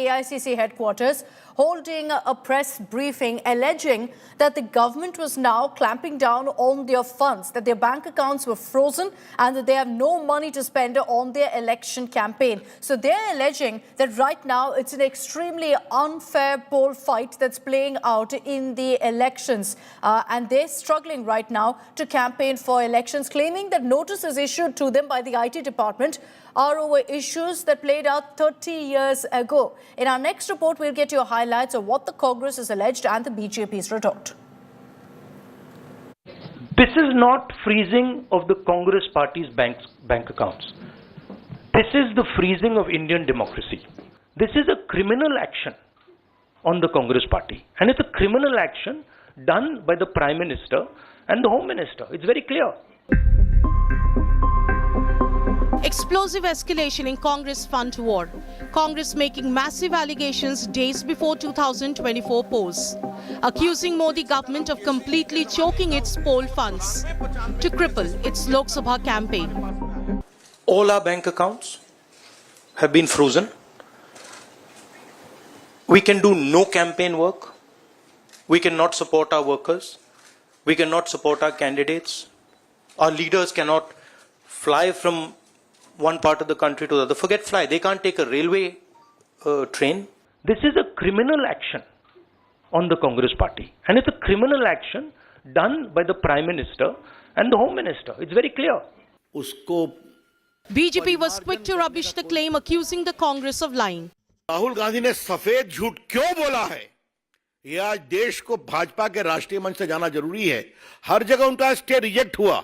AICC headquarters, holding a press briefing alleging that the government was now clamping down on their funds, that their bank accounts were frozen and that they have no money to spend on their election campaign. So they're alleging that right now it's an extremely unfair poll fight that's playing out in the elections. And they're struggling right now to campaign for elections, claiming that notices issued to them by the IT department are over issues that played out 30 years ago. In our next report, we'll get you highlights of what the Congress has alleged and the BJP's retort. This is not freezing of the Congress party's bank accounts. This is the freezing of Indian democracy. This is a criminal action on the Congress party. And it's a criminal action done by the Prime Minister and the Home Minister. It's very clear. Explosive escalation in Congress fund war. Congress making massive allegations days before 2024 polls, accusing Modi government of completely choking its poll funds to cripple its Lok Sabha campaign. All our bank accounts have been frozen. We can do no campaign work. We cannot support our workers. We cannot support our candidates. Our leaders cannot fly from one part of the country to the other. Forget fly. They can't take a railway train. This is a criminal action on the Congress party. And it's a criminal action done by the Prime Minister and the Home Minister. It's very clear. BJP was quick to rubbish the claim, accusing the Congress of lying. Rahul Gandhi ने सफेद झूठ क्यों बोला है? ये आज देश को भाजपा के राष्ट्रीय मंच से जाना जरूरी है. हर जगह उनका स्टे रिजेक्ट हुआ.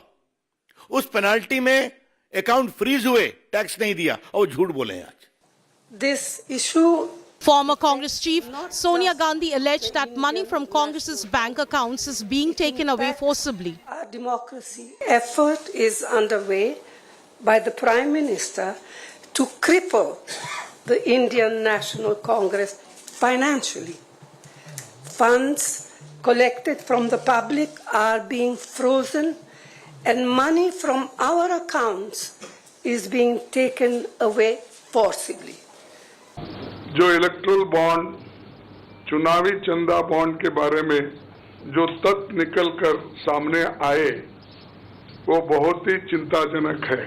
उस पेनल्टी में अकाउंट फ्रीज हुए, टैक्स नहीं दिया और झूठ बोले हैं आज. This issue. Former Congress chief Sonia Gandhi alleged that money from Congress's bank accounts is being taken away forcibly. Our democracy effort is underway by the Prime Minister to cripple the Indian National Congress financially. Funds collected from the public are being frozen and money from our accounts is being taken away forcibly. जो erectile bond, चुनावी चंदा bond के बारे में जो तथ्य निकल कर सामने आए, वो बहुत ही चिंताजनक है,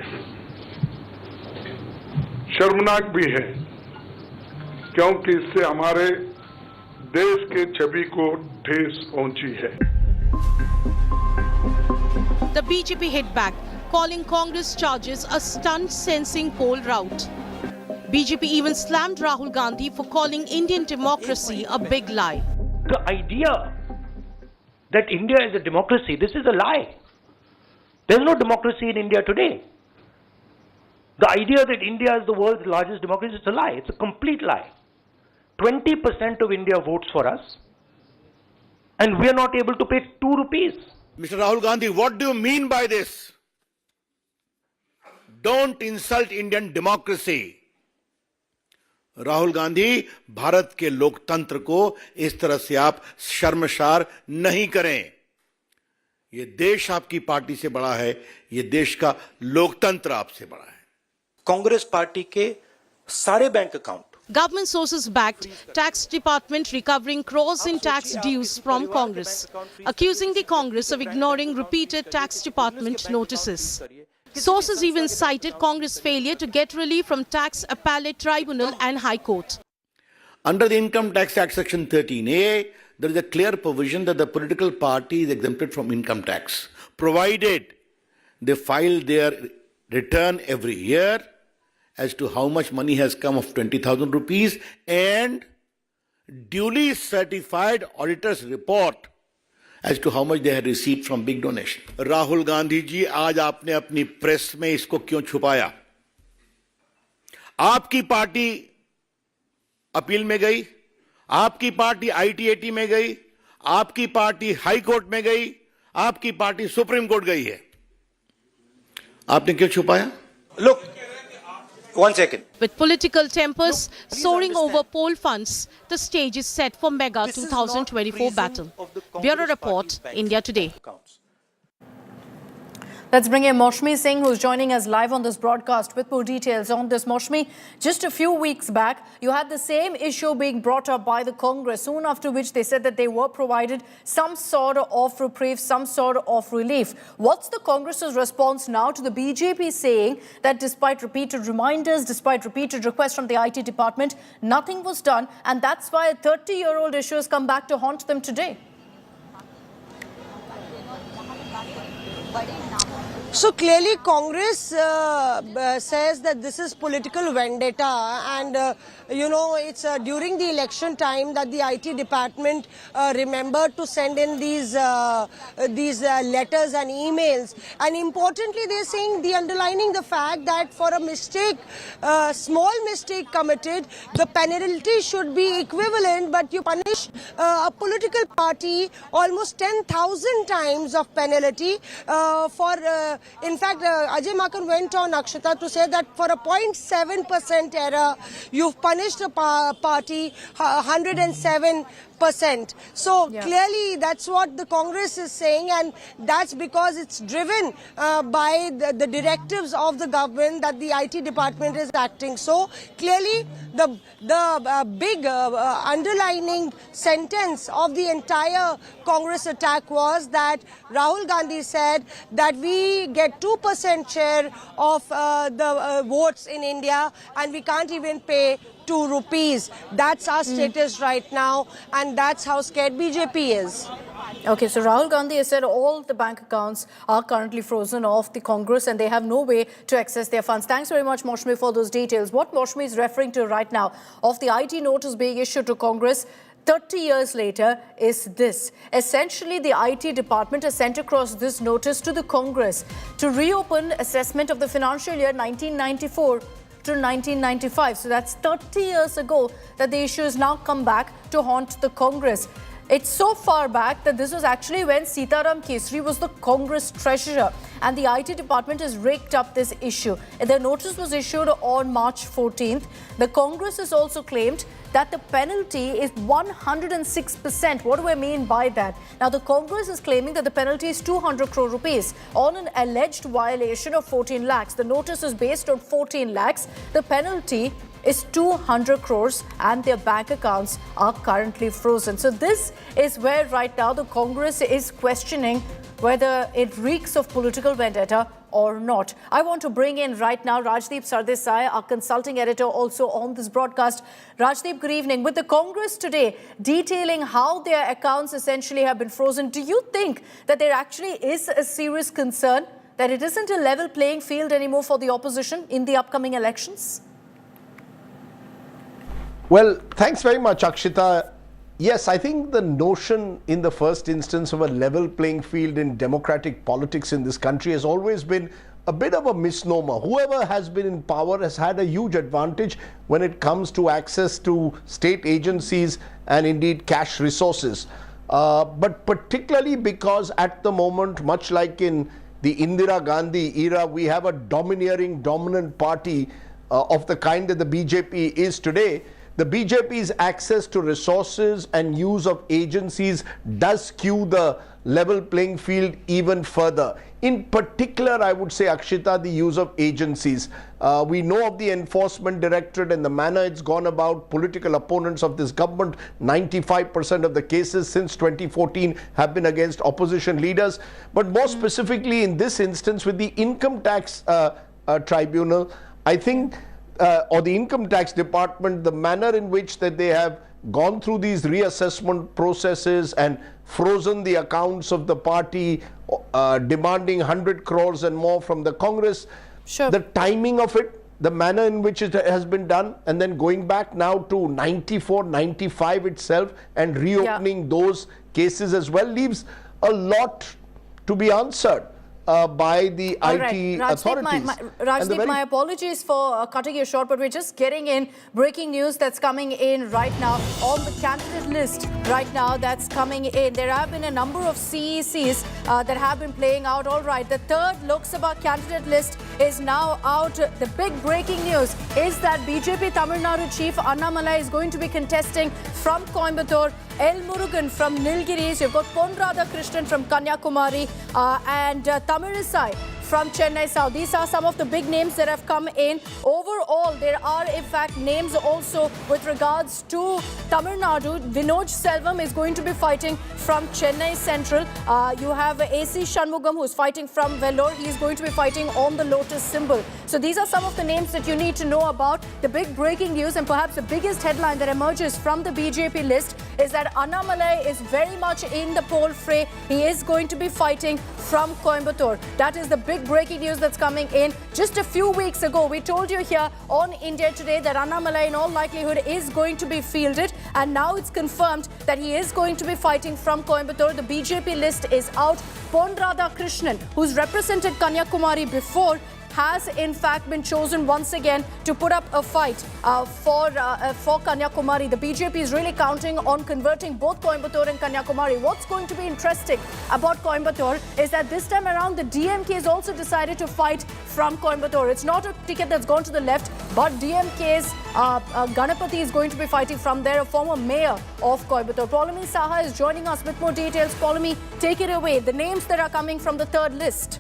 शर्मनाक भी है, क्योंकि इससे हमारे देश के छवि को ठेस पहुंची है. The BJP hit back, calling Congress charges a stunt-sensing poll rout. BJP even slammed Rahul Gandhi for calling Indian democracy a big lie. The idea that India is a democracy, this is a lie. There's no democracy in India today. The idea that India is the world's largest democracy is a lie. It's a complete lie. 20% of India votes for us, and we are not able to pay 2 rupees. Mr. Rahul Gandhi, what do you mean by this? Don't insult Indian democracy. Rahul Gandhi, Bharat के लोकतंत्र को इस तरह से आप शर्मसार नहीं करें. ये देश आपकी पार्टी से बड़ा है, ये देश का लोकतंत्र आपसे बड़ा है. कांग्रेस पार्टी के सारे bank account. Government sources backed tax department recovering crores in tax dues from Congress, accusing the Congress of ignoring repeated tax department notices. Sources even cited Congress' failure to get relief from Tax Appellate Tribunal and High Court. Under the Income Tax Act Section 13A, there is a clear provision that the political party is exempted from income tax, provided they file their return every year as to how much money has come of 20,000 rupees and duly certified auditor's report as to how much they had received from big donation. Rahul Gandhi ji, आज आपने अपनी press में इसको क्यों छुपाया? आपकी party appeal में गई, आपकी पार्टी आईटीएटी में गई, आपकी पार्टी हाई कोर्ट में गई, आपकी पार्टी सुप्रीम कोर्ट गई है. आपने क्यों छुपाया? Look, one second. With political tempers soaring over poll funds, the stage is set for mega 2024 battle. Bureau Report, India Today. Let's bring in Moshmi Singh, who's joining us live on this broadcast with more details on this. Moshmi, just a few weeks back, you had the same issue being brought up by the Congress, soon after which they said that they were provided some sort of reprieve, some sort of relief. What's the Congress's response now to the BJP saying that despite repeated reminders, despite repeated requests from the IT department, nothing was done, and that's why a 30-year-old issue has come back to haunt them today? So clearly Congress says that this is political vendetta, and it's during the election time that the IT department remembered to send in these letters and emails. And importantly, they're saying underlining the fact that for a mistake, small mistake committed, the penalty should be equivalent, but you punish a political party almost 10,000 times of penalty in fact, Ajay Makan went on, Akshita, to say that for a 0.7% error, you've punished a party 107%. So clearly that's what the Congress is saying, and that's because it's driven by the directives of the government that the IT department is acting. So clearly the big underlining sentence of the entire Congress attack was that Rahul Gandhi said that we get 2% share of the votes in India and we can't even pay 2 rupees. That's our status right now, and that's how scared BJP is. Okay, so Rahul Gandhi has said all the bank accounts are currently frozen off the Congress and they have no way to access their funds. Thanks very much, Moshmi, for those details. What Moshmi is referring to right now of the IT notice being issued to Congress 30 years later is this. Essentially, the IT department has sent across this notice to the Congress to reopen assessment of the financial year 1994 to 1995. So that's 30 years ago that the issue has now come back to haunt the Congress. It's so far back that this was actually when Sitaram Kesri was the Congress treasurer, and the IT department has raked up this issue. The notice was issued on March 14th. The Congress has also claimed that the penalty is 106%. What do I mean by that? Now, the Congress is claiming that the penalty is 200 crore rupees on an alleged violation of 14 lakhs. The notice is based on 14 lakhs. The penalty is 200 crores and their bank accounts are currently frozen. So this is where right now the Congress is questioning whether it reeks of political vendetta or not. I want to bring in right now Rajdeep Sardesai, our consulting editor, also on this broadcast. Rajdeep, good evening. With the Congress today detailing how their accounts essentially have been frozen, do you think that there actually is a serious concern that it isn't a level playing field anymore for the opposition in the upcoming elections? Well, thanks very much, Akshita. Yes, I think the notion in the first instance of a level playing field in democratic politics in this country has always been a bit of a misnomer. Whoever has been in power has had a huge advantage when it comes to access to state agencies and indeed cash resources. But particularly because at the moment, much like in the Indira Gandhi era, we have a dominant party of the kind that the BJP is today. The BJP's access to resources and use of agencies does skew the level playing field even further. In particular, I would say, Akshita, the use of agencies. We know of the Enforcement Directorate and the manner it's gone about. Political opponents of this government, 95% of the cases since 2014 have been against opposition leaders. But more specifically in this instance with the Income Tax Tribunal, I think or the Income Tax Department, the manner in which that they have gone through these reassessment processes and frozen the accounts of the party, demanding 100 crores and more from the Congress. Sure. The timing of it, the manner in which it has been done, and then going back now to 94, 95 itself and reopening those cases as well leaves a lot to be answered by the IT authorities. Rajdeep, my apologies for cutting you short, but we're just getting in breaking news that's coming in right now on the candidate list right now that's coming in. There have been a number of CECs that have been playing out. All right, the third Lok Sabha candidate list is now out. The big breaking news is that BJP Tamil Nadu chief Annamalai is going to be contesting from Coimbatore, L. Murugan from Nilgiris, you've got Krishna from Kanyakumari, and Tamilisai from Chennai South. These are some of the big names that have come in. Overall, there are in fact names also with regards to Tamil Nadu. Vinod Selvam is going to be fighting from Chennai Central. You have AC Shanmugam, who's fighting from Vellore. He's going to be fighting on the lotus symbol. So these are some of the names that you need to know about. The big breaking news and perhaps the biggest headline that emerges from the BJP list is that Annamalai is very much in the poll fray. He is going to be fighting from Coimbatore. That is the big breaking news that's coming in. Just a few weeks ago, we told you here on India Today that Annamalai in all likelihood is going to be fielded, and now it's confirmed that he is going to be fighting from Coimbatore. The BJP list is out. Pon Krishna, who's represented Kanyakumari before, has in fact been chosen once again to put up a fight for Kanyakumari. The BJP is really counting on converting both Coimbatore and Kanyakumari. What's going to be interesting about Coimbatore is that this time around the DMK has also decided to fight from Coimbatore. It's not a ticket that's gone to the left, but DMK's Ganapati is going to be fighting from there, a former mayor of Coimbatore. Paulami Saha is joining us with more details. Paulami, take it away. The names that are coming from the third list.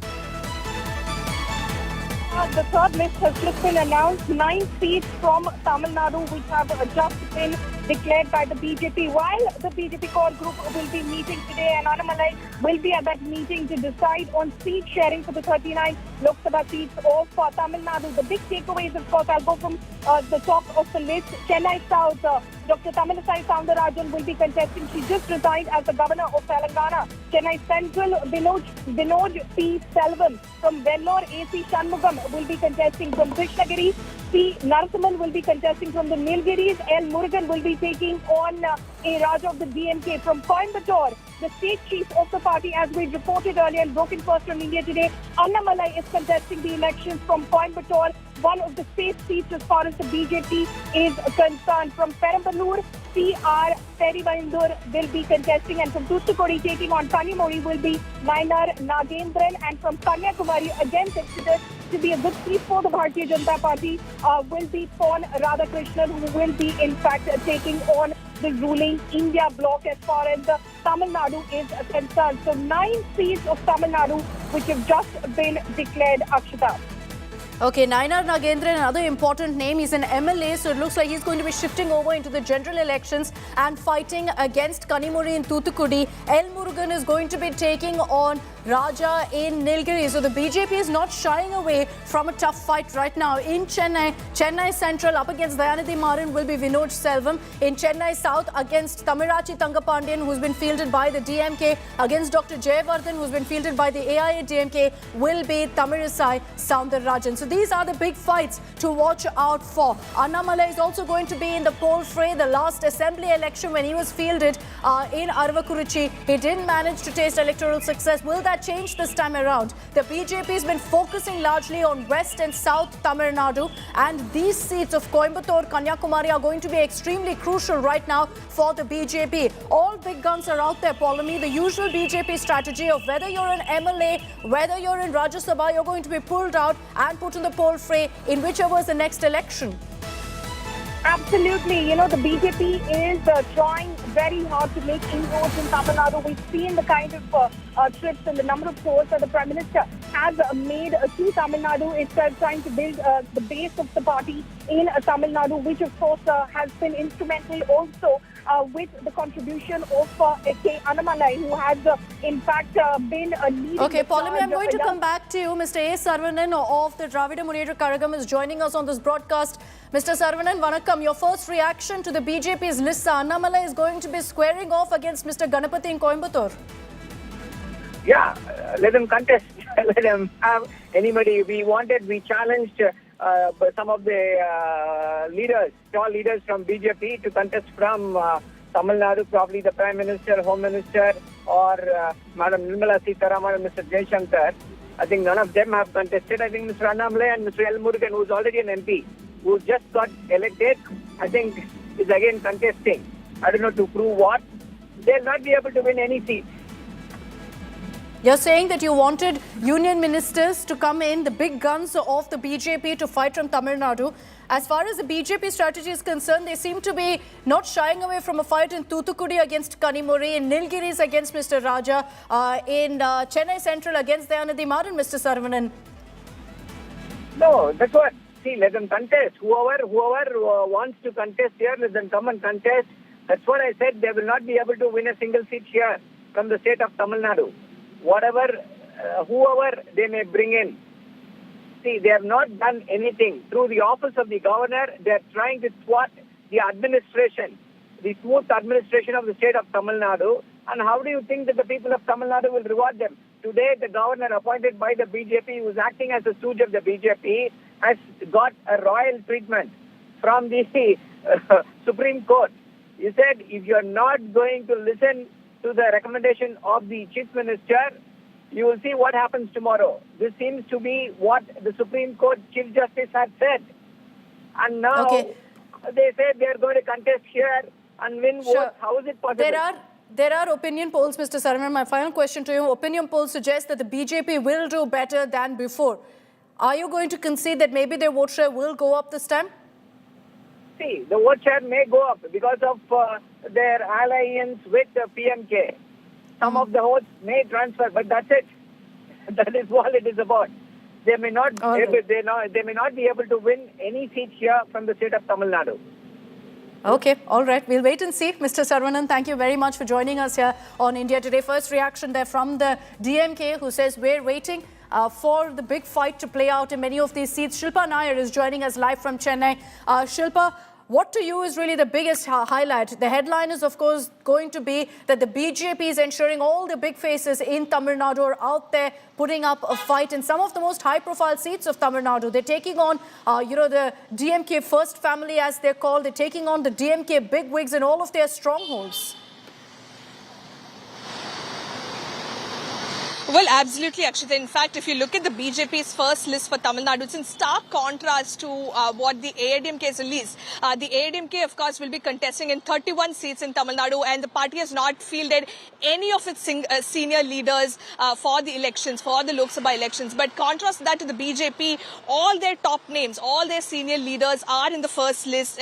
The third list has just been announced. 9 seats from Tamil Nadu which have just been declared by the BJP. While the BJP core group will be meeting today and Annamalai will be at that meeting to decide on seat sharing for the 39 Lok Sabha seats of Tamil Nadu. The big takeaways, of course, I'll go from the top of the list. Chennai South, Dr. Tamilisai Soundarajan will be contesting. She just resigned as the governor of Telangana. Chennai Central, Vinod P. Selvam. From Vellore, AC Shanmugam will be contesting. From Krishnagiri, C. Narasimhan will be contesting. From the Nilgiris, L. Murugan will be taking on a Raja of the DMK. From Coimbatore, the state chief of the party, as we reported earlier and broken first on India Today, Annamalai is contesting the elections from Coimbatore, one of the safe seats as far as the BJP is concerned. From Perambalur, C.R. Perivaindur will be contesting, and from Thoothukudi taking on Kanimori will be Nainar Nagendran, and from Kanyakumari, again considered to be a good seat for the Bharatiya Janata Party, will be Pon Radhakrishnan, who will be in fact taking on the ruling India bloc as far as the Tamil Nadu is concerned. So 9 seats of Tamil Nadu which have just been declared, Akshita. Okay, Nainar Nagendran, another important name. He's an MLA, so it looks like he's going to be shifting over into the general elections and fighting against Kanimuri in Thoothukudi. L. Murugan is going to be taking on Raja in Nilgiri. So the BJP is not shying away from a tough fight right now. In Chennai Central, up against Dayanidhi Maran will be Vinod Selvam. In Chennai South, against Tamirachi Tangapandian, who's been fielded by the DMK. Against Dr. Jayavardhan, who's been fielded by the AIA-DMK, will be Tamilisai Soundarajan. So these are the big fights to watch out for. Annamalai is also going to be in the poll fray. The last assembly election when he was fielded in Arvakuruchi, he didn't manage to taste electoral success. Will that change this time around? The BJP has been focusing largely on West and South Tamil Nadu, and these seats of Coimbatore, Kanyakumari are going to be extremely crucial right now for the BJP. All big guns are out there, Paulami. The usual BJP strategy of whether you're an MLA, whether you're in Rajya Sabha, you're going to be pulled out and put in the poll fray in whichever is the next election. Absolutely. You know, the BJP is trying very hard to make inroads in Tamil Nadu. We've seen the kind of trips and the number of tours that the Prime Minister has made to Tamil Nadu. It's trying to build the base of the party in Tamil Nadu, which of course has been instrumental also with the contribution of K. Annamalai, who has in fact been a leading... Okay, Paulami, I'm going to come back to you. Mr. A. Saravanan of the Dravida Munedra Karagam is joining us on this broadcast. Mr. Saravanan, Vanakkam, your first reaction to the BJP's list. Annamalai is going to be squaring off against Mr. Ganapati in Coimbatore. Yeah, let them contest. Let them have anybody. We challenged some of the leaders, tall leaders from BJP to contest from Tamil Nadu, probably the Prime Minister, Home Minister, or Madam Nirmala Sitharaman and Mr. Jaishankar. I think none of them have contested. I think Mr. Annamalai and Mr. L. Murugan, who is already an MP, who just got elected, I think is again contesting. I don't know to prove what. They'll not be able to win any seat. You're saying that you wanted union ministers to come in, the big guns of the BJP, to fight from Tamil Nadu. As far as the BJP strategy is concerned, they seem to be not shying away from a fight in Thoothukudi against Kanimuri, in Nilgiris against Mr. Raja, in Chennai Central against Dayanidhi Maran, Mr. Saravanan. No, that's what. See, let them contest. Whoever wants to contest here, let them come and contest. That's what I said. They will not be able to win a single seat here from the state of Tamil Nadu. Whoever they may bring in. See, they have not done anything. Through the office of the governor, they are trying to thwart the administration, the smooth administration of the state of Tamil Nadu. And how do you think that the people of Tamil Nadu will reward them? Today, the governor appointed by the BJP, who is acting as a stooge of the BJP, has got a royal treatment from the Supreme Court. He said, if you are not going to listen to the recommendation of the Chief Minister, you will see what happens tomorrow. This seems to be what the Supreme Court Chief Justice had said. And now they say they are going to contest here and win votes. How is it possible? There are opinion polls, Mr. Saravanan. My final question to you. Opinion polls suggest that the BJP will do better than before. Are you going to concede that maybe their vote share will go up this time? See, the vote share may go up because of their alliance with the PMK. Some of the votes may transfer, but that's it. That is all it is about. They may not, they may not be able to win any seat here from the state of Tamil Nadu. Okay, all right. We'll wait and see. Mr. Saravanan, thank you very much for joining us here on India Today. First reaction there from the DMK, who says we're waiting for the big fight to play out in many of these seats. Shilpa Nair is joining us live from Chennai. Shilpa, what to you is really the biggest highlight? The headline is, of course, going to be that the BJP is ensuring all the big faces in Tamil Nadu are out there putting up a fight in some of the most high-profile seats of Tamil Nadu. They're taking on, the DMK First Family, as they're called. They're taking on the DMK bigwigs in all of their strongholds. Well, absolutely, Akshita. In fact, if you look at the BJP's first list for Tamil Nadu, it's in stark contrast to what the AIDMK has released. The AIDMK, of course, will be contesting in 31 seats in Tamil Nadu, and the party has not fielded any of its senior leaders for the elections, for the Lok Sabha elections. But contrast that to the BJP, all their top names, all their senior leaders are in the first list.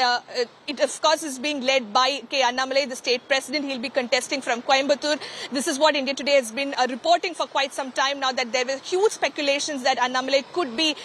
It, of course, is being led by K. Annamalai, the state president. He'll be contesting from Coimbatore. This is what India Today has been reporting for quite some time now, that there were huge speculations that Annamalai could be,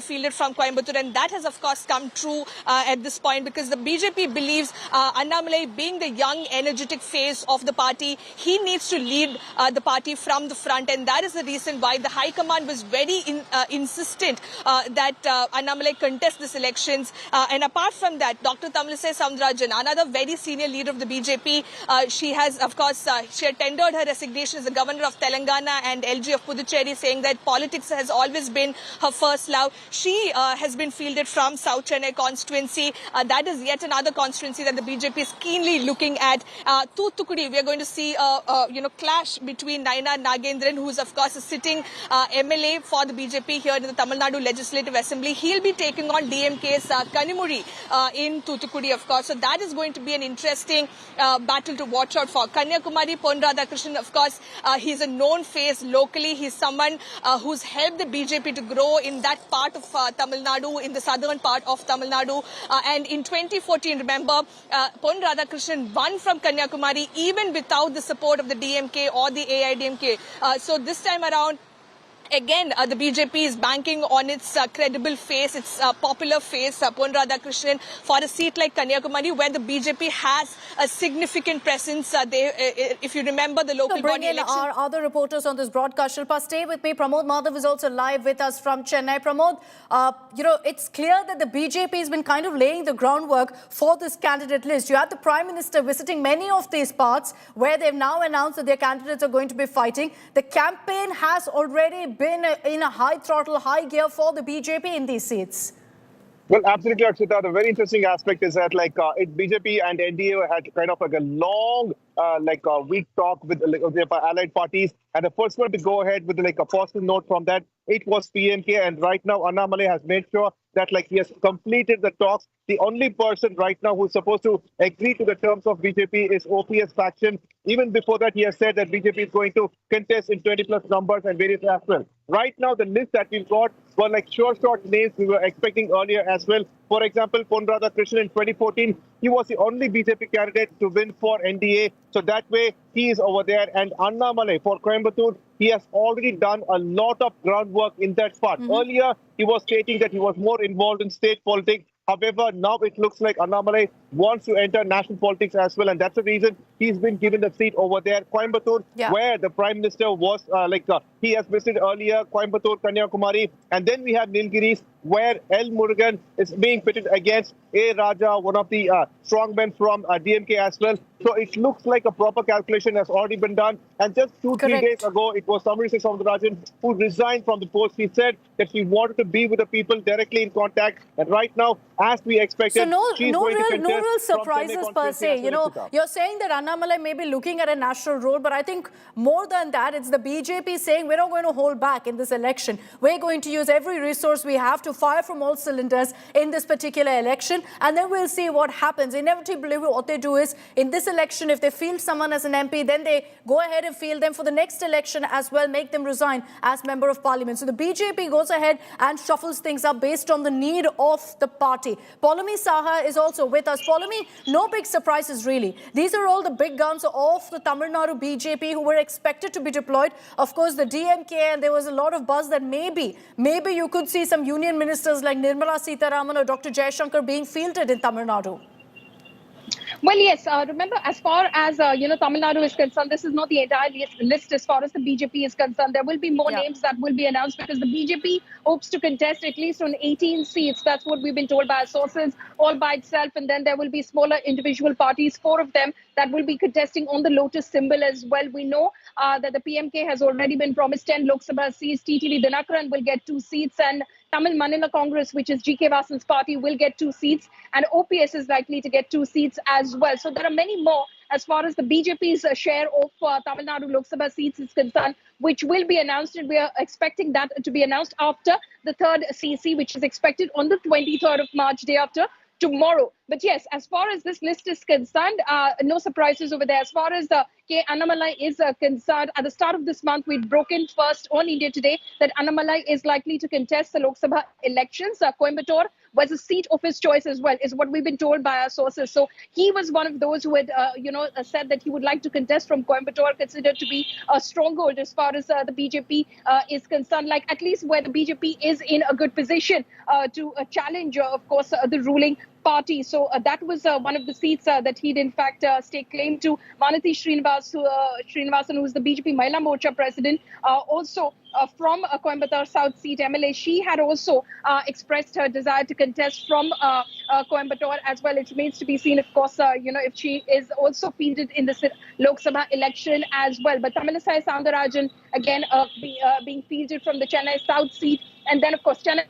fielded from Coimbatore, and that has, of course, come true at this point, because the BJP believes Annamalai, being the young, energetic face of the party, he needs to lead the party from the front, and that is the reason why the High Command was very insistent that Annamalai contest these elections. And apart from that, Dr. Tamilisai Soundararajan, another very senior leader of the BJP, she has, of course, she had tendered her resignation as the governor of Telangana and LG of Puducherry, saying that politics has always been her first love. She has been fielded from South Chennai constituency. That is yet another constituency that the BJP is keenly looking at. Thoothukudi, we are going to see a clash between Naina Nagendran, who is, of course, a sitting MLA for the BJP here in the Tamil Nadu Legislative Assembly. He'll be taking on DMK's Kanimuri in Thoothukudi, of course. So that is going to be an interesting battle to watch out for. Kanyakumari, Pon Radhakrishnan, of course, he's a known face locally. He's someone who's helped the BJP to grow in that part of Tamil Nadu, in the southern part of Tamil Nadu. And in 2014, remember, Pon Radhakrishnan won from Kanyakumari even without the support of the DMK or the AIDMK. So this time around, again, the BJP is banking on its credible face, its popular face, Pon Radhakrishnan, for a seat like Kanyakumari, where the BJP has a significant presence. If you remember the local body election. Our other reporters on this broadcast. Shilpa, stay with me. Pramod Madhav is also live with us from Chennai. Pramod, it's clear that the BJP has been kind of laying the groundwork for this candidate list. You had the Prime Minister visiting many of these parts where they've now announced that their candidates are going to be fighting. The campaign has already been in a high throttle, high gear for the BJP in these seats. Well, absolutely, Akshita. The very interesting aspect is that, BJP and NDA had kind of like a long, week talk with their allied parties, and the first one to go ahead with a positive note from that, it was PMK, and right now Annamalai has made sure that he has completed the talks. The only person right now who's supposed to agree to the terms of BJP is OPS faction. Even before that, he has said that BJP is going to contest in 20+ numbers and various as well. Right now, the list that we've got were short names we were expecting earlier as well. For example, Krishna in 2014, he was the only BJP candidate to win for NDA. So that way, he is over there. And Annamalai for Coimbatore, he has already done a lot of groundwork in that part. Earlier, he was stating that he was more involved in state politics. However, now it looks like Annamalai wants to enter national politics as well, and that's the reason he's been given the seat over there. Coimbatore, where the Prime Minister was, he has visited earlier, Coimbatore, Kanyakumari, and then we have Nilgiris, where L. Murugan is being pitted against A. Raja, one of the strongmen from DMK as well. So it looks like a proper calculation has already been done. And just 2-3 days ago, it was Tamilisai Soundararajan who resigned from the post. He said that he wanted to be with the people directly in contact. And right now, as we expected, so no real from surprises per se. You know, you're saying that Annamalai may be looking at a national role, but I think more than that, it's the BJP saying we're not going to hold back in this election. We're going to use every resource we have to fire from all cylinders in this particular election, and then we'll see what happens. Inevitably, what they do is, in this election, if they field someone as an MP, then they go ahead and field them for the next election as well, make them resign as Member of Parliament. So the BJP goes ahead and shuffles things up based on the need of the party. Poulomi Saha is also with us. Poulomi, no big surprises really. These are all the big guns of the Tamil Nadu BJP who were expected to be deployed. Of course, the DMK, and there was a lot of buzz that maybe you could see some union ministers like Nirmala Sitharaman or Dr. Jaishankar being fielded in Tamil Nadu. Well, yes. Remember, as far as Tamil Nadu is concerned, this is not the entire list as far as the BJP is concerned. There will be more names that will be announced because the BJP hopes to contest at least on 18 seats. That's what we've been told by our sources, all by itself. And then there will be smaller individual parties, 4 of them, that will be contesting on the lotus symbol as well. We know that the PMK has already been promised 10 Lok Sabha seats. TTV Dinakaran will get 2 seats, and Tamil Manila Congress, which is GK Vasan's party, will get 2 seats, and OPS is likely to get 2 seats as well. So there are many more as far as the BJP's share of Tamil Nadu Lok Sabha seats is concerned, which will be announced, and we are expecting that to be announced after the 3rd CC, which is expected on the 23rd of March, day after tomorrow. But yes, as far as this list is concerned, no surprises over there. As far as the K. Annamalai is concerned, at the start of this month, we'd broken first on India Today that Annamalai is likely to contest the Lok Sabha elections. Coimbatore was a seat of his choice as well, is what we've been told by our sources. So he was one of those who had, said that he would like to contest from Coimbatore, considered to be a stronghold as far as the BJP is concerned, like at least where the BJP is in a good position to challenge, of course, the ruling party. So that was one of the seats that he'd in fact stake claim to. Vanati Srinivasan, who is the BJP Mahila Morcha president, also from Coimbatore South seat MLA, she had also expressed her desire to contest from Coimbatore as well. It remains to be seen, of course, if she is also fielded in the Lok Sabha election as well. But Tamilisai Soundararajan, again, being fielded from the Chennai South seat. And then, of course, Chennai.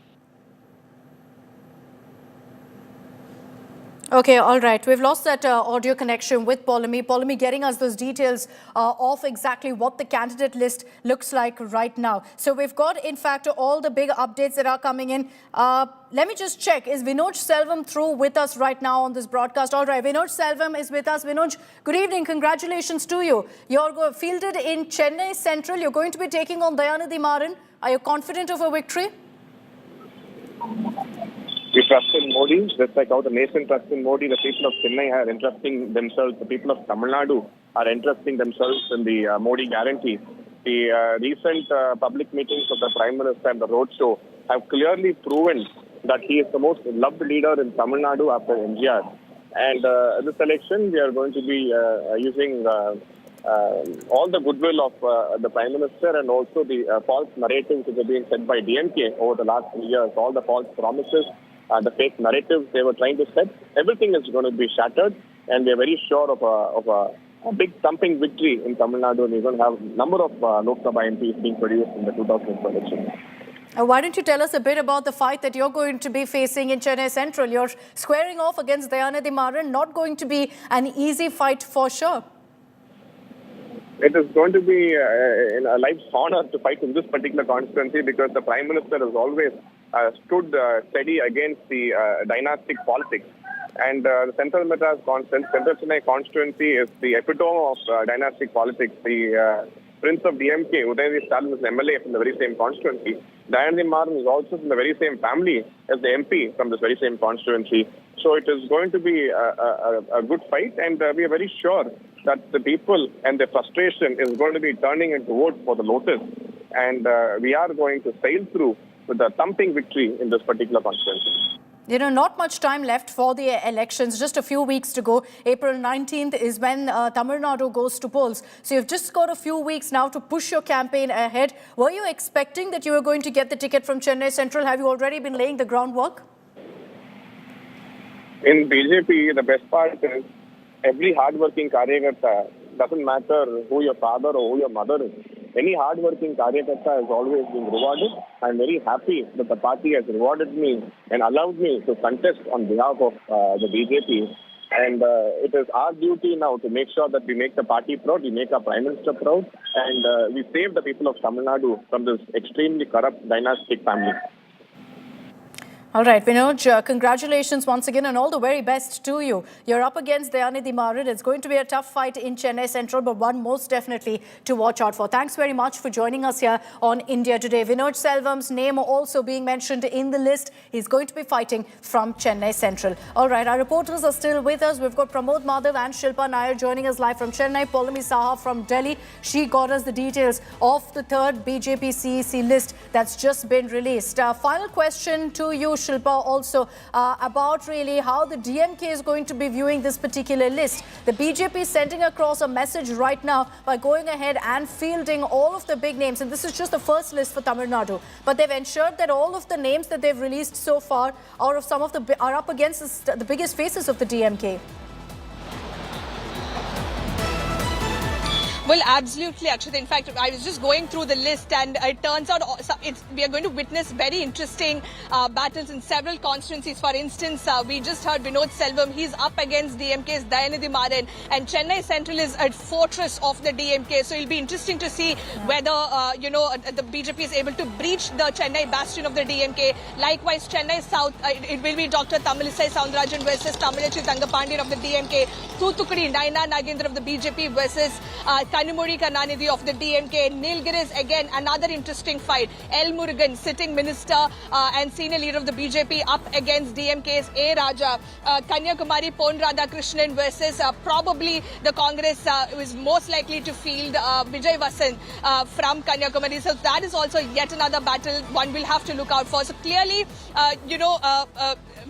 Okay, all right. We've lost that audio connection with Poulomi. Poulomi getting us those details of exactly what the candidate list looks like right now. So we've got, in fact, all the big updates that are coming in. Let me just check. Is Vinod Selvam through with us right now on this broadcast? All right, Vinod Selvam is with us. Vinod, good evening. Congratulations to you. You're fielded in Chennai Central. You're going to be taking on Dayanidhi Maran. Are you confident of a victory? We trust in Modi, just like how the nation trusts in Modi. The people of Chennai are entrusting themselves. The people of Tamil Nadu are entrusting themselves in the Modi guarantee. The recent public meetings of the Prime Minister and the roadshow have clearly proven that he is the most loved leader in Tamil Nadu after MGR. And this election, we are going to be using all the goodwill of the Prime Minister and also the false narratives that have been said by DMK over the last 3 years, all the false promises, the fake narratives they were trying to set. Everything is going to be shattered, and we are very sure of a big thumping victory in Tamil Nadu. And we're going to have a number of Lok Sabha MPs being produced in the 2012 election. Why don't you tell us a bit about the fight that you're going to be facing in Chennai Central? You're squaring off against Dayanidhi Maran, not going to be an easy fight for sure. It is going to be a life's honor to fight in this particular constituency because the Prime Minister has always stood steady against the dynastic politics. And the Central Chennai constituency is the epitome of dynastic politics. The Prince of DMK, Udayanithi Stalin, is an MLA from the very same constituency. Dayanidhi Maran is also from the very same family as the MP from this very same constituency. So it is going to be a good fight, and we are very sure that the people and their frustration is going to be turning into vote for the Lotus. And we are going to sail through with a thumping victory in this particular constituency. You know, not much time left for the elections, just a few weeks to go. April 19th is when Tamil Nadu goes to polls. So you've just got a few weeks now to push your campaign ahead. Were you expecting that you were going to get the ticket from Chennai Central? Have you already been laying the groundwork? In BJP, the best part is every hardworking Karyakarta, doesn't matter who your father or who your mother is. Any hardworking Karyakarta has always been rewarded. I'm very happy that the party has rewarded me and allowed me to contest on behalf of the BJP. And it is our duty now to make sure that we make the party proud, we make our Prime Minister proud, and we save the people of Tamil Nadu from this extremely corrupt dynastic family. All right, Vinod, congratulations once again and all the very best to you. You're up against Dayanidhi Maran. It's going to be a tough fight in Chennai Central, but one most definitely to watch out for. Thanks very much for joining us here on India Today. Vinod Selvam's name also being mentioned in the list. He's going to be fighting from Chennai Central. All right, our reporters are still with us. We've got Pramod Madhav and Shilpa Nair joining us live from Chennai. Paulami Saha from Delhi. She got us the details of the third BJP CEC list that's just been released. Final question to you, Shilpa, also about really how the DMK is going to be viewing this particular list. The BJP is sending across a message right now by going ahead and fielding all of the big names. And this is just the first list for Tamil Nadu. But they've ensured that all of the names that they've released so far are up against the biggest faces of the DMK. Well, absolutely, Akshita. In fact, I was just going through the list and it turns out we are going to witness very interesting battles in several constituencies. For instance, we just heard Vinod Selvam. He's up against DMK's Dayanidhi Maran, and Chennai Central is a fortress of the DMK. So it'll be interesting to see whether, the BJP is able to breach the Chennai bastion of the DMK. Likewise, Chennai South, it will be Dr. Tamilisai Soundararajan versus Tamilachi Thangapandian of the DMK. Thoothukudi, Naina Nagendra of the BJP versus Kanumuri Karunanidhi of the DMK. Nilgiris, again, another interesting fight. L. Murugan, sitting minister and senior leader of the BJP, up against DMK's A. Raja. Kanyakumari Pon Radhakrishnan versus probably the Congress who is most likely to field Vijay Vasan from Kanyakumari. So that is also yet another battle one will have to look out for. So clearly,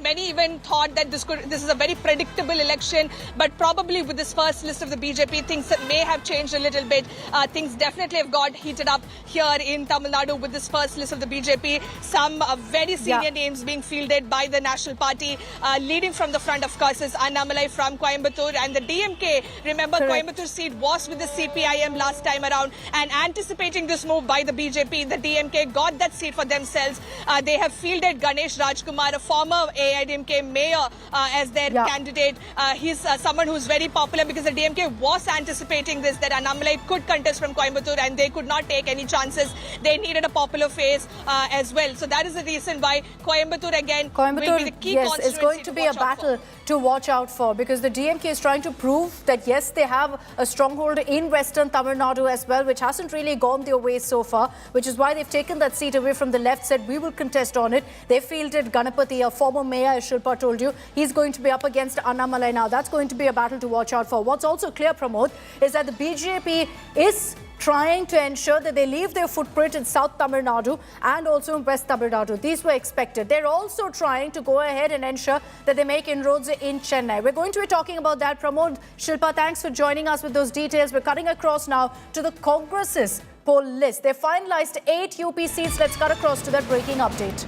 many even thought that this is a very predictable election, but probably with this first list of the BJP, things that may have changed a little bit. Things definitely have got heated up here in Tamil Nadu with this first list of the BJP. Some very senior names being fielded by the National Party. Leading from the front, of course, is Annamalai from Coimbatore, and the DMK. Remember, Coimbatore seat was with the CPIM last time around, and anticipating this move by the BJP, the DMK got that seat for themselves. They have fielded Ganesh Rajkumar, a former AIDMK mayor, as their candidate. He's someone who's very popular because the DMK was anticipating this, that Annamalai could contest from Coimbatore and they could not take any chances. They needed a popular face as well. So that is the reason why Coimbatore again will be the key constituency. It's going to be a battle to watch out for, because the DMK is trying to prove that yes, they have a stronghold in Western Tamil Nadu as well, which hasn't really gone their way so far, which is why they've taken that seat away from the left, said we will contest on it. They fielded Ganapati, a former mayor, as Shilpa told you. He's going to be up against Annamalai now. That's going to be a battle to watch out for. What's also clear, Pramod, is that the BJP is trying to ensure that they leave their footprint in South Tamil Nadu and also in West Tamil Nadu. These were expected. They're also trying to go ahead and ensure that they make inroads in Chennai. We're going to be talking about that. Pramod, Shilpa, thanks for joining us with those details. We're cutting across now to the Congress's poll list. They finalized 8 UP seats. Let's cut across to that breaking update.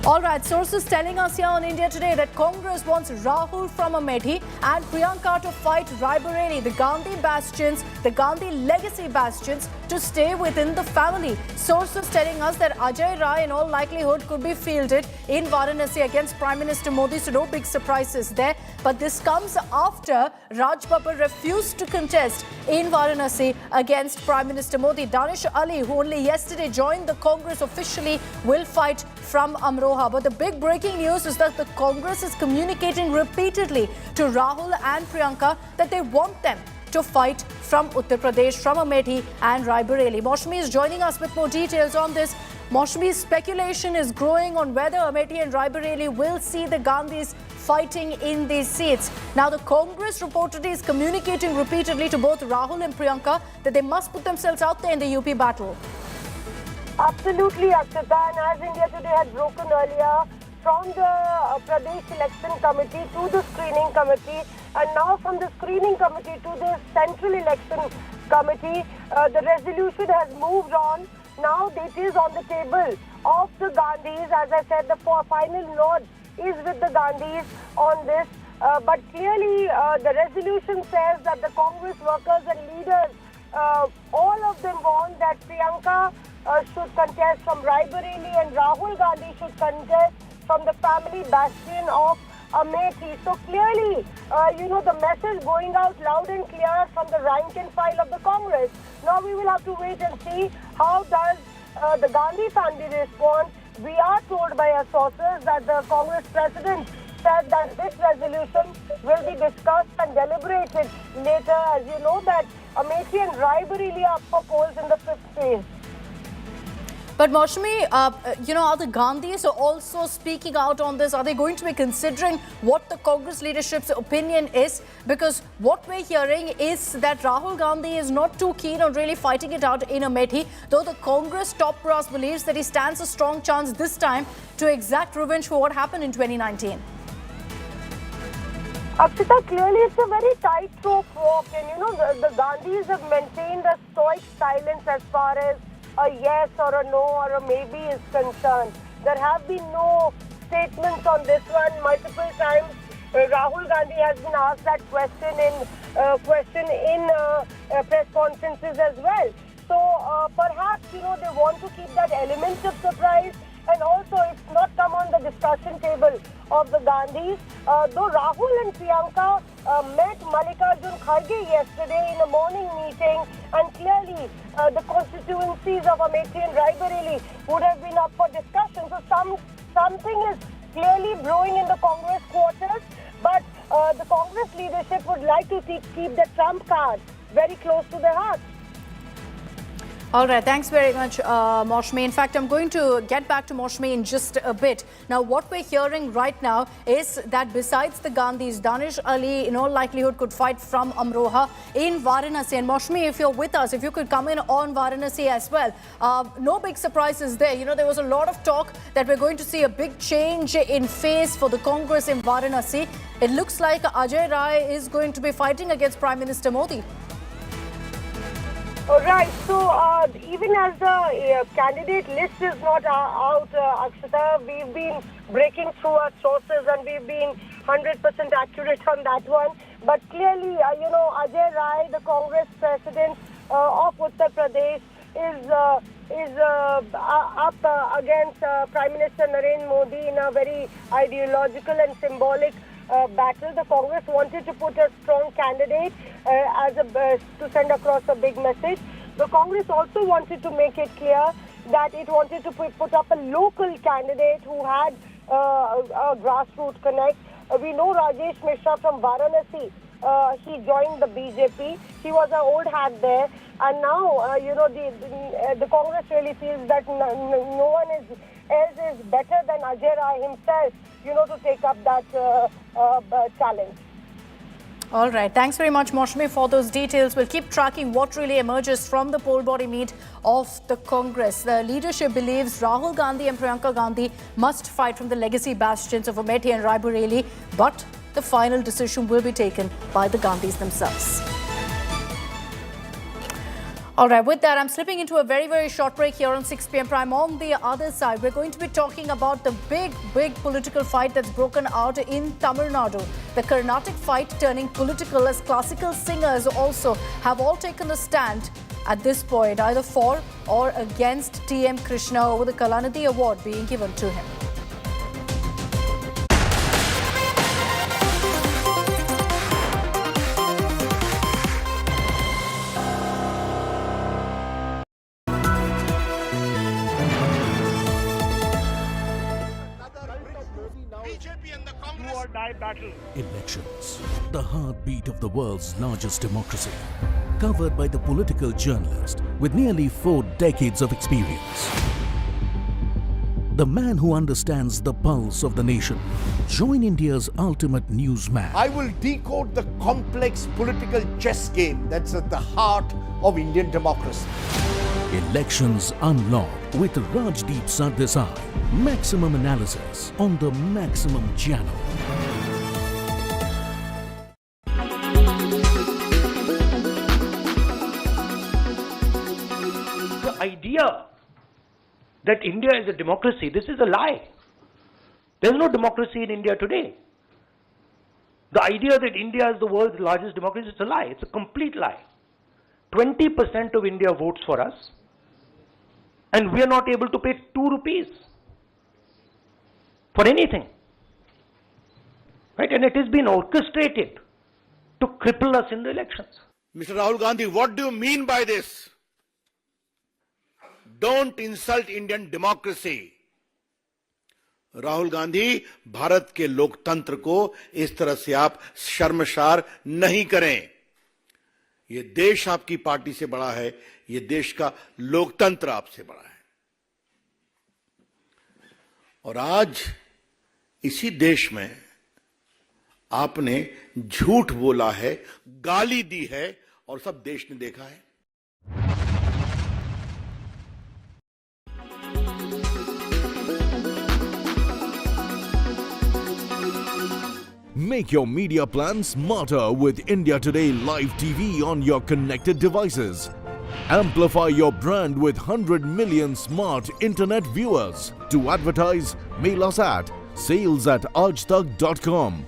All right, sources telling us here on India Today that Congress wants Rahul from Amethi and Priyanka to fight Raebareli, the Gandhi bastions, the Gandhi legacy bastions, to stay within the family. Sources telling us that Ajay Rai in all likelihood could be fielded in Varanasi against Prime Minister Modi, so no big surprises there. But this comes after Raj Babbar refused to contest in Varanasi against Prime Minister Modi. Danish Ali, who only yesterday joined the Congress officially, will fight from Amroha. But the big breaking news is that the Congress is communicating repeatedly to Rahul and Priyanka that they want them to fight from Uttar Pradesh, from Amethi and Raebareli. Maushami is joining us with more details on this. Maushami's speculation is growing on whether Amethi and Raebareli will see the Gandhis fighting in these seats. Now, the Congress reportedly is communicating repeatedly to both Rahul and Priyanka that they must put themselves out there in the UP battle. Absolutely, Akshita. And as India Today had broken earlier, from the Pradesh Election Committee to the Screening Committee, and now from the Screening Committee to the Central Election Committee, the resolution has moved on. Now it is on the table of the Gandhis. As I said, the final nod is with the Gandhis on this. But clearly, the resolution says that the Congress workers and leaders, all of them want that Priyanka should contest from Raebareli and Rahul Gandhi should contest from the family bastion of Amethi. So clearly, the message going out loud and clear from the rank and file of the Congress. Now we will have to wait and see how does the Gandhi family respond. We are told by our sources that the Congress president said that this resolution will be discussed and deliberated later. As you know that Amethi and Raebareli are up for polls in the 5th phase. But Maushami, are the Gandhis also speaking out on this? Are they going to be considering what the Congress leadership's opinion is? Because what we're hearing is that Rahul Gandhi is not too keen on really fighting it out in Amethi, though the Congress top brass believes that he stands a strong chance this time to exact revenge for what happened in 2019. Akshita, clearly it's a very tightrope walk, and the Gandhis have maintained a stoic silence as far as a yes or a no or a maybe is concerned. There have been no statements on this one. Multiple times Rahul Gandhi has been asked that question in press conferences as well. So perhaps they want to keep that element of surprise, and also it's not come on the discussion table of the Gandhis. Though Rahul and Priyanka met Mallikarjun Kharge yesterday in a morning meeting, and clearly the constituencies of Amethi and Raebareli would have been up for discussion. So something is clearly brewing in the Congress quarters, but the Congress leadership would like to keep the trump card very close to their hearts. All right, thanks very much, Maushami. In fact, I'm going to get back to Maushami in just a bit. Now, what we're hearing right now is that besides the Gandhis, Danish Ali in all likelihood could fight from Amroha in Varanasi. And Maushami, if you're with us, if you could come in on Varanasi as well. No big surprises there. There was a lot of talk that we're going to see a big change in face for the Congress in Varanasi. It looks like Ajay Rai is going to be fighting against Prime Minister Modi. Right, so even as the candidate list is not out, Akshita, we've been breaking through our sources and we've been 100% accurate on that one. But clearly, Ajay Rai, the Congress president of Uttar Pradesh, is up against Prime Minister Narendra Modi in a very ideological and symbolic battle. The Congress wanted to put a strong candidate to send across a big message. The Congress also wanted to make it clear that it wanted to put up a local candidate who had a grassroots connect. We know Rajesh Mishra from Varanasi. He joined the BJP. He was an old hat there. And now, the Congress really feels that no one else is better than Ajay Rai himself, to take up that challenge. All right. Thanks very much, Maushami, for those details. We'll keep tracking what really emerges from the poll body meet of the Congress. The leadership believes Rahul Gandhi and Priyanka Gandhi must fight from the legacy bastions of Amethi and Raebareli, but the final decision will be taken by the Gandhis themselves. All right, with that, I'm slipping into a very, very short break here on 6 p.m. Prime. On the other side, we're going to be talking about the big political fight that's broken out in Tamil Nadu. The Carnatic fight turning political as classical singers also have all taken a stand at this point, either for or against TM Krishna over the Kalanidhi Award being given to him. Elections, the heartbeat of the world's largest democracy, covered by the political journalist with nearly 4 decades of experience. The man who understands the pulse of the nation. Join India's ultimate newsman. I will decode the complex political chess game that's at the heart of Indian democracy. Elections Unlocked with Rajdeep Sardesai. Maximum analysis on the Maximum channel. The idea that India is a democracy, this is a lie. There is no democracy in India today. The idea that India is the world's largest democracy is a lie. It's a complete lie. 20% of India votes for us, and we are not able to pay 2 rupees for anything. Right? And it has been orchestrated to cripple us in the elections. Mr. Rahul Gandhi, what do you mean by this? Don't insult Indian democracy. Rahul Gandhi, Bharat के लोकतंत्र को इस तरह से आप शर्मसार नहीं करें। ये देश आपकी पार्टी से बड़ा है, ये देश का लोकतंत्र आपसे बड़ा है। और आज इसी देश में आपने झूठ बोला है, गाली दी है और सब देश ने देखा है। Make your media plan smarter with India Today Live TV on your connected devices. Amplify your brand with 100 million smart internet viewers. To advertise, mail us at sales@aajtak.com.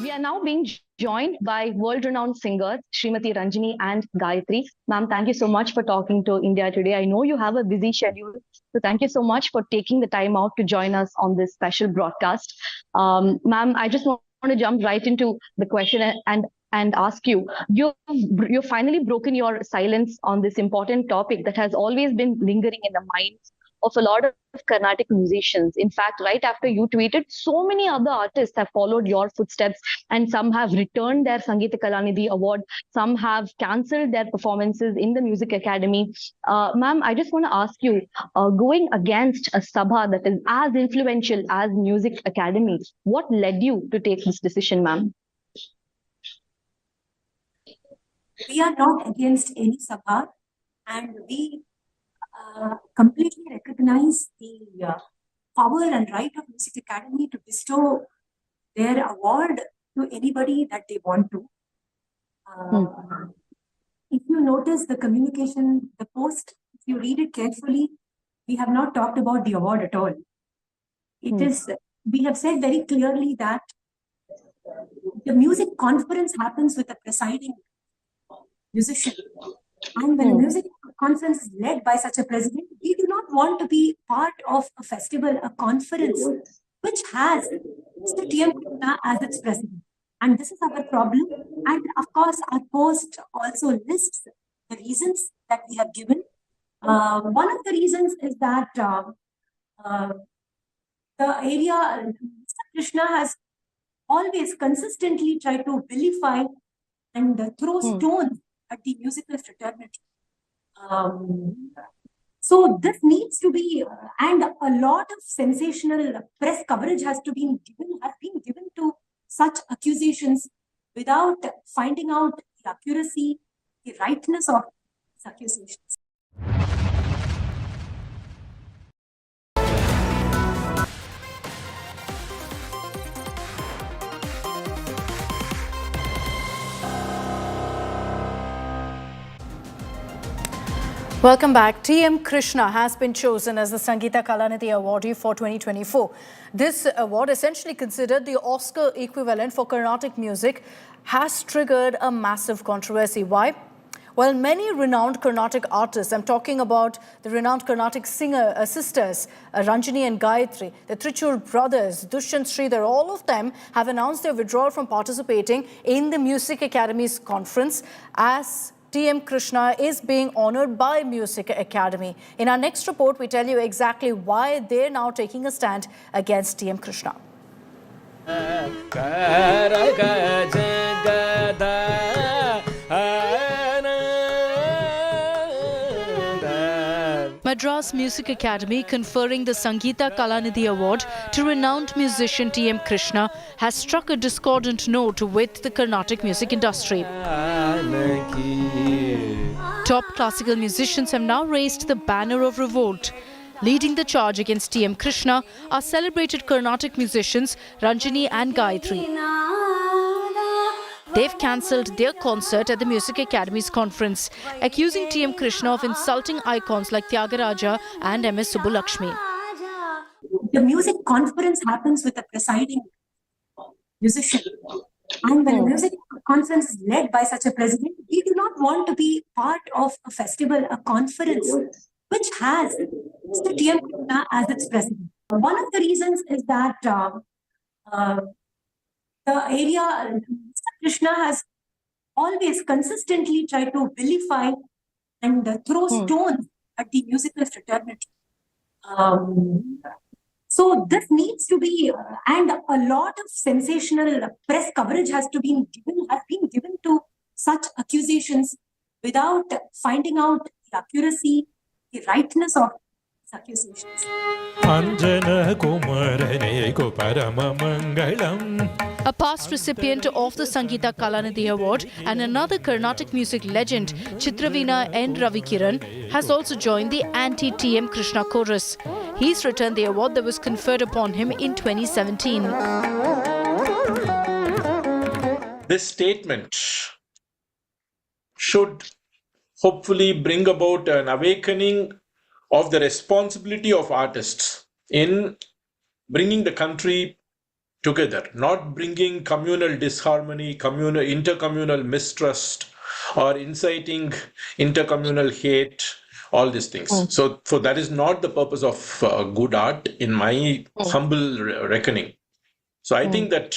We are now being joined by world-renowned singers Srimati Ranjini and Gayatri. Ma'am, thank you so much for talking to India Today. I know you have a busy schedule, so thank you so much for taking the time out to join us on this special broadcast. Ma'am, I just want to jump right into the question and ask you, you've finally broken your silence on this important topic that has always been lingering in the minds of a lot of Carnatic musicians. In fact, right after you tweeted, so many other artists have followed your footsteps, and some have returned their Sangeeta Kalanidhi Award, some have cancelled their performances in the Music Academy. Ma'am, I just want to ask you, going against a Sabha that is as influential as Music Academy, what led you to take this decision, ma'am? We are not against any Sabha, and we completely recognize the power and right of Music Academy to bestow their award to anybody that they want to. If you notice the communication, the post, if you read it carefully, we have not talked about the award at all. It is, we have said very clearly that the music conference happens with a presiding musician. And when a music conference is led by such a president, we do not want to be part of a festival, a conference, which has Mr. TM Krishna as its president. And this is our problem. And of course, our post also lists the reasons that we have given. One of the reasons is that the area Mr. Krishna has always consistently tried to vilify and throw stones at the musical fraternity. So this needs to be, and a lot of sensational press coverage has been given to such accusations without finding out the accuracy, the rightness of these accusations. Welcome back. T.M. Krishna has been chosen as the Sangeeta Kalanidhi Awardee for 2024. This award, essentially considered the Oscar equivalent for Carnatic music, has triggered a massive controversy. Why? Well, many renowned Carnatic artists, I'm talking about the renowned Carnatic sisters, Ranjini and Gayatri, the Trichur brothers, Dushyant Sridhar, all of them have announced their withdrawal from participating in the Music Academy's conference as T.M. Krishna is being honoured by Music Academy. In our next report, we tell you exactly why they're now taking a stand against T.M. Krishna. Madras Music Academy conferring the Sangeeta Kalanidhi Award to renowned musician T.M. Krishna has struck a discordant note with the Carnatic music industry. Top classical musicians have now raised the banner of revolt. Leading the charge against T.M. Krishna are celebrated Carnatic musicians Ranjini and Gayatri. They've cancelled their concert at the Music Academy's conference, accusing T.M. Krishna of insulting icons like Tyagaraja and M.S. Subbulakshmi. The music conference happens with a presiding musician. And when a music conference is led by such a president, we do not want to be part of a festival, a conference, which has Mr. T.M. Krishna as its president. One of the reasons is that the area Mr. Krishna has always consistently tried to vilify and throw stones at the musical fraternity. So this needs to be, and a lot of sensational press coverage has been given to such accusations without finding out the accuracy, the rightness of these accusations. A past recipient of the Sangeeta Kalanidhi Award and another Carnatic music legend, Chitraveena N. Ravikiran, has also joined the anti-T.M. Krishna chorus. He's returned the award that was conferred upon him in 2017. This statement should hopefully bring about an awakening of the responsibility of artists in bringing the country together, not bringing communal disharmony, intercommunal mistrust, or inciting intercommunal hate, all these things. So that is not the purpose of good art in my humble reckoning. So I think that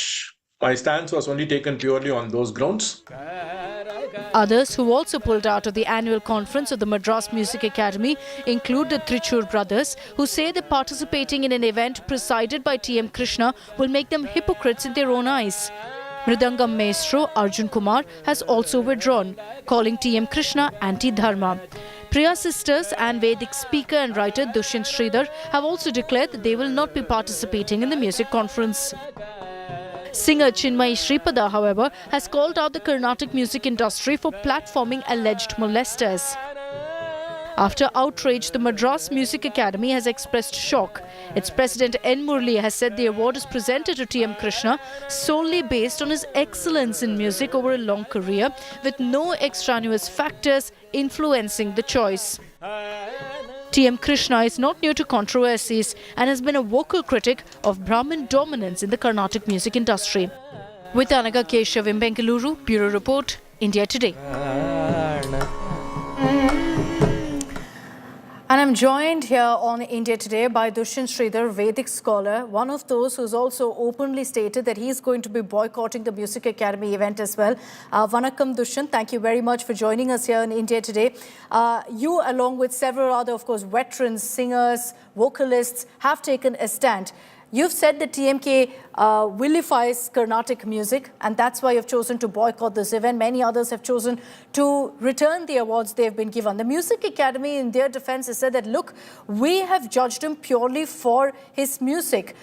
my stance was only taken purely on those grounds. Others who also pulled out of the annual conference of the Madras Music Academy include the Trichur brothers, who say that participating in an event presided by T.M. Krishna will make them hypocrites in their own eyes. Mridangam maestro Arjun Kumar has also withdrawn, calling T.M. Krishna anti-dharma. Priya sisters and Vedic speaker and writer Dushyant Sridhar have also declared that they will not be participating in the music conference. Singer Chinmayi Sripada, however, has called out the Carnatic music industry for platforming alleged molesters. After outrage, the Madras Music Academy has expressed shock. Its president N. Murli has said the award is presented to T.M. Krishna solely based on his excellence in music over a long career, with no extraneous factors influencing the choice. T.M. Krishna is not new to controversies and has been a vocal critic of Brahmin dominance in the Carnatic music industry. With Anaga Keshav in Bengaluru, Bureau Report, India Today. And I'm joined here on India Today by Dushyant Sridhar, Vedic scholar, one of those who's also openly stated that he's going to be boycotting the Music Academy event as well. Vanakkam Dushyant, thank you very much for joining us here in India Today. You, along with several other, of course, veterans, singers, vocalists, have taken a stand. You've said that TMK vilifies Carnatic music, and that's why you've chosen to boycott this event. Many others have chosen to return the awards they've been given. The Music Academy, in their defense, has said that, look, we have judged him purely for his music,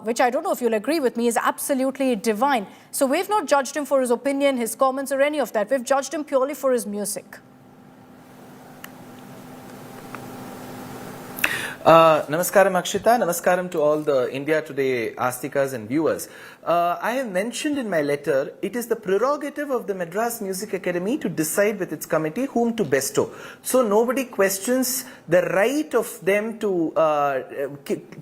which I don't know if you'll agree with me, is absolutely divine. So we've not judged him for his opinion, his comments, or any of that. We've judged him purely for his music. Namaskaram Akshita, namaskaram to all the India Today Astikas and viewers. I have mentioned in my letter, it is the prerogative of the Madras Music Academy to decide with its committee whom to bestow. So nobody questions the right of them to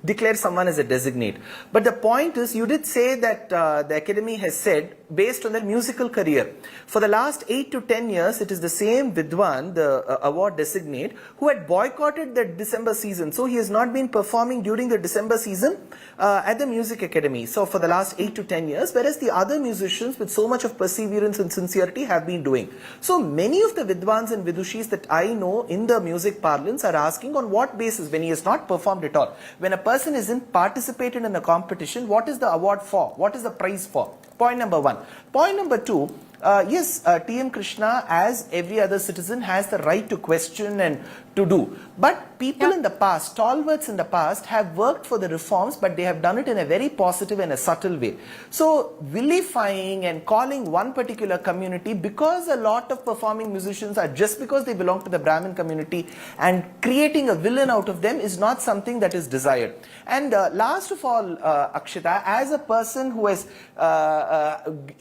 declare someone as a designate. But the point is, you did say that the Academy has said, based on their musical career, for the last 8 to 10 years, it is the same Vidwan, the award designate, who had boycotted the December season. So he has not been performing during the December season at the Music Academy. So for the last 8 to 10 years, whereas the other musicians with so much of perseverance and sincerity have been doing. So many of the Vidwans and Vidushis that I know in the music parlance are asking on what basis, when he has not performed at all, when a person isn't participated in a competition, what is the award for? What is the prize for? Point number one. Point number two, yes, TM Krishna, as every other citizen, has the right to question and to do. But people in the past, stalwarts in the past, have worked for the reforms, but they have done it in a very positive and a subtle way. So vilifying and calling one particular community, because a lot of performing musicians are just because they belong to the Brahmin community, and creating a villain out of them is not something that is desired. And last of all, Akshita, as a person who has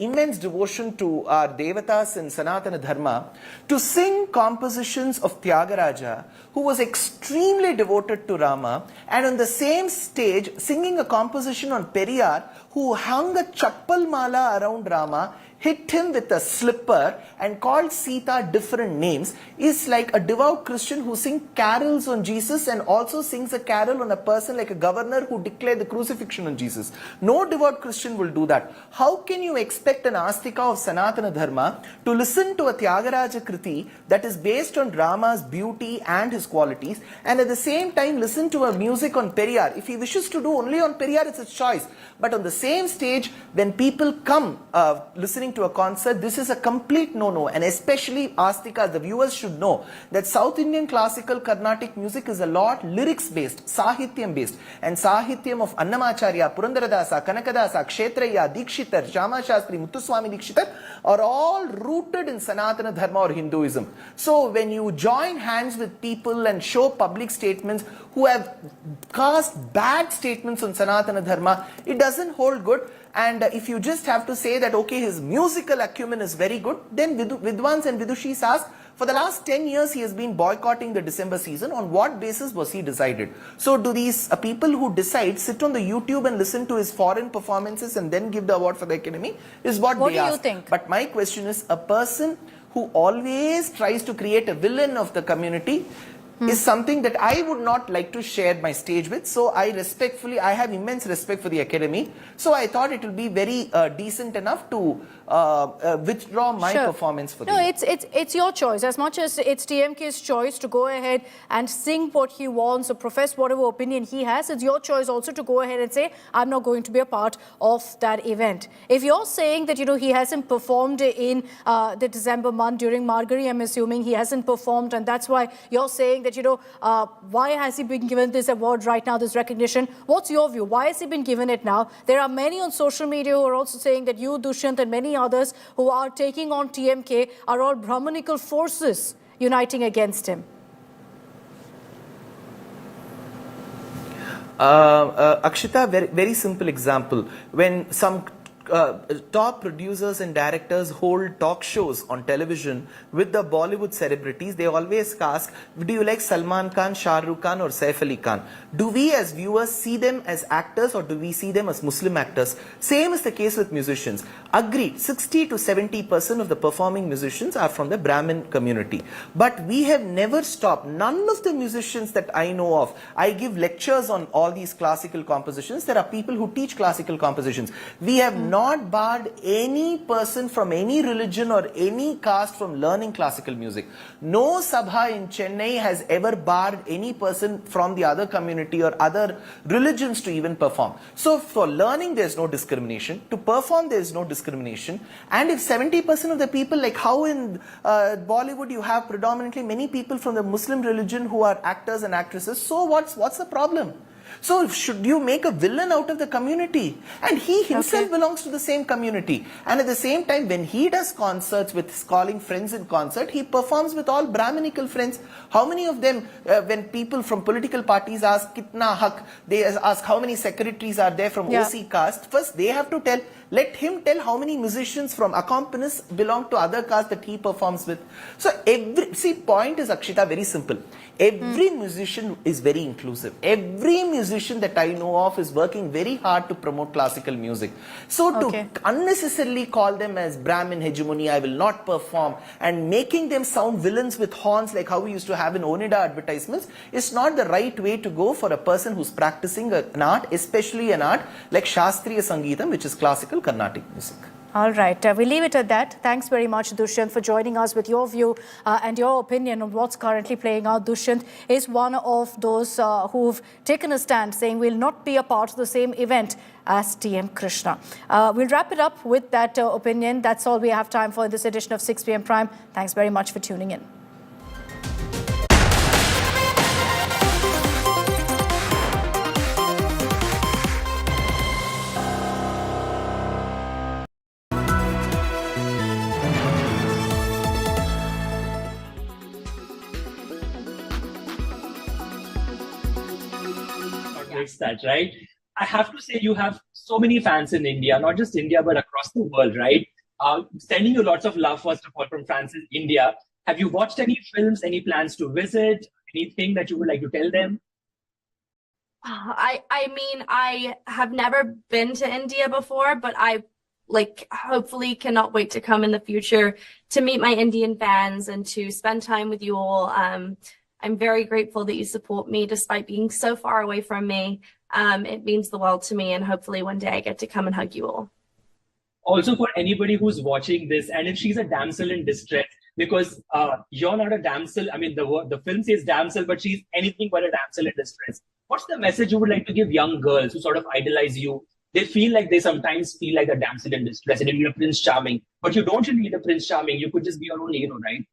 immense devotion to our Devatas in Sanatana Dharma, to sing compositions of Tyagaraja, who was extremely devoted to Rama, and on the same stage singing a composition on Periyar, who hung a chappal mala around Rama, hit him with a slipper and called Sita different names, is like a devout Christian who sings carols on Jesus and also sings a carol on a person like a governor who declared the crucifixion on Jesus. No devout Christian will do that. How can you expect an Astika of Sanatana Dharma to listen to a Tyagaraja Kriti that is based on Rama's beauty and his qualities, and at the same time listen to a music on Periyar? If he wishes to do only on Periyar, it's his choice. But on the same stage, when people come listening to a concert, this is a complete no-no. And especially Astika, the viewers should know that South Indian classical Carnatic music is a lot lyrics-based, Sahityam-based. And Sahityam of Annamacharya, Purandaradasa, Kanakadasa, Kshetraya, Dikshitar, Shama Shastri, Muthuswami Dikshitar are all rooted in Sanatana Dharma or Hinduism. So when you join hands with people and show public statements who have cast bad statements on Sanatana Dharma, it doesn't hold good. And if you just have to say that, okay, his musical acumen is very good, then Vidwans and Vidushis ask, for the last 10 years he has been boycotting the December season. On what basis was he decided? So do these people who decide sit on the YouTube and listen to his foreign performances and then give the award for the Academy? Is what they ask. What do you think? But my question is, a person who always tries to create a villain of the community is something that I would not like to share my stage with. So I have immense respect for the Academy. So I thought it will be very decent enough to withdraw my performance for No, it's your choice. As much as it's TMK's choice to go ahead and sing what he wants or profess whatever opinion he has, it's your choice also to go ahead and say, I'm not going to be a part of that event. If you're saying that, he hasn't performed in the December month during Margari, I'm assuming he hasn't performed, and that's why you're saying that, why has he been given this award right now, this recognition? What's your view? Why has he been given it now? There are many on social media who are also saying that you, Dushyant, and many others who are taking on TMK are all Brahmanical forces uniting against him. Akshita, very simple example. When some top producers and directors hold talk shows on television with the Bollywood celebrities, they always ask, do you like Salman Khan, Shah Rukh Khan or Saif Ali Khan? Do we as viewers see them as actors or do we see them as Muslim actors? Same is the case with musicians. Agreed, 60 to 70% of the performing musicians are from the Brahmin community. But we have never stopped. None of the musicians that I know of, I give lectures on all these classical compositions. There are people who teach classical compositions. We have not barred any person from any religion or any caste from learning classical music. No Sabha in Chennai has ever barred any person from the other community or other religions to even perform. So for learning, there's no discrimination. To perform, there's no discrimination. And if 70% of the people, like how in Bollywood you have predominantly many people from the Muslim religion who are actors and actresses, so what's the problem? So should you make a villain out of the community? And he himself belongs to the same community. And at the same time, when he does concerts with calling friends in concert, he performs with all Brahminical friends. How many of them, when people from political parties ask, Kitna hak, they ask how many secretaries are there from OC caste, first they have to tell, let him tell how many musicians from accompanists belong to other castes that he performs with. So point is, Akshita, very simple. Every musician is very inclusive. Every musician that I know of is working very hard to promote classical music. So to unnecessarily call them as Brahmin hegemony, I will not perform, and making them sound villains with horns like how we used to have in Onida advertisements is not the right way to go for a person who's practicing an art, especially an art like Shastriya Sangeetam, which is classical Carnatic music. All right, we'll leave it at that. Thanks very much, Dushyant, for joining us with your view and your opinion on what's currently playing out. Dushyant is one of those who've taken a stand saying we'll not be a part of the same event as TM Krishna. We'll wrap it up with that opinion. That's all we have time for in this edition of 6 p.m. Prime. Thanks very much for tuning in. That, right? I have to say you have so many fans in India, not just India, but across the world, right? Sending you lots of love, first of all, from fans in India. Have you watched any films, any plans to visit, anything that you would like to tell them? I mean, I have never been to India before, but I hopefully cannot wait to come in the future to meet my Indian fans and to spend time with you all. I'm very grateful that you support me despite being so far away from me. It means the world to me, and hopefully one day I get to come and hug you all. Also, for anybody who's watching this, and if she's a damsel in distress, because you're not a damsel, I mean, the film says damsel, but she's anything but a damsel in distress. What's the message you would like to give young girls who sort of idolize you? They feel like they sometimes feel like a damsel in distress and you need a Prince Charming, but you don't really need a Prince Charming. You could just be your own hero, right?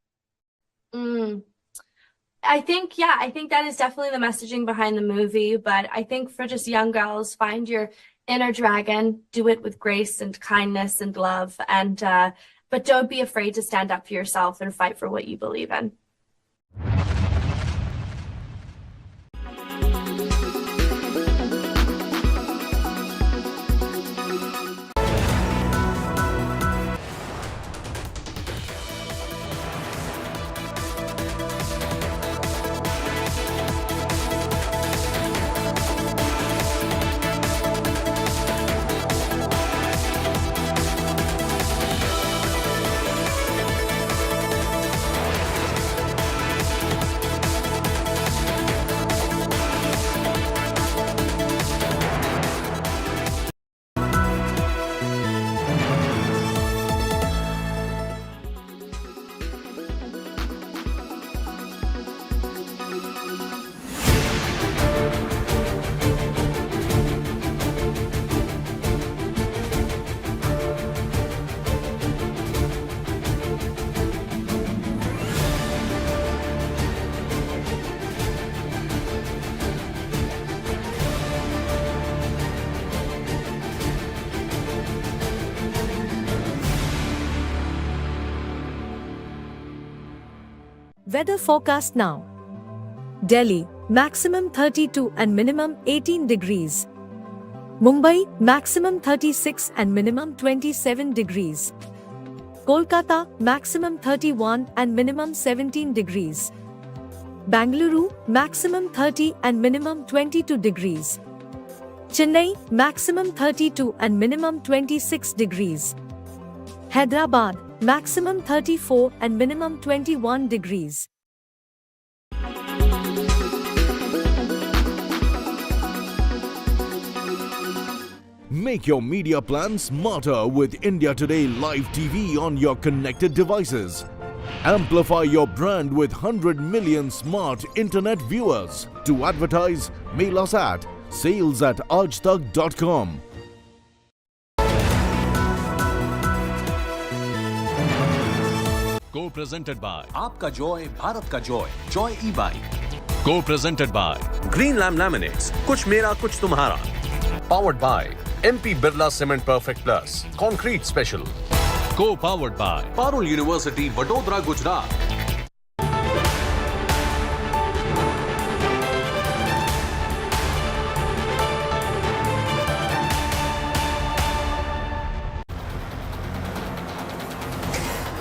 I think that is definitely the messaging behind the movie. But I think for just young girls, find your inner dragon, do it with grace and kindness and love. And but don't be afraid to stand up for yourself and fight for what you believe in. Weather forecast now. Delhi, maximum 32 and minimum 18 degrees. Mumbai, maximum 36 and minimum 27 degrees. Kolkata, maximum 31 and minimum 17 degrees. Bangalore, maximum 30 and minimum 22 degrees. Chennai, maximum 32 and minimum 26 degrees. Hyderabad, maximum 34 and minimum 21 degrees. Make your media plan smarter with India Today Live TV on your connected devices. Amplify your brand with 100 million smart internet viewers. To advertise, mail us at sales@aajtak.com. Co-presented by आपका Joy Bharat का Joy Joy e-bike. Co-presented by Green Lamb Laminates, कुछ मेरा कुछ तुम्हारा. Powered by MP Birla Cement Perfect Plus Concrete Special. Co-powered by Parul University, Vadodara, Gujarat.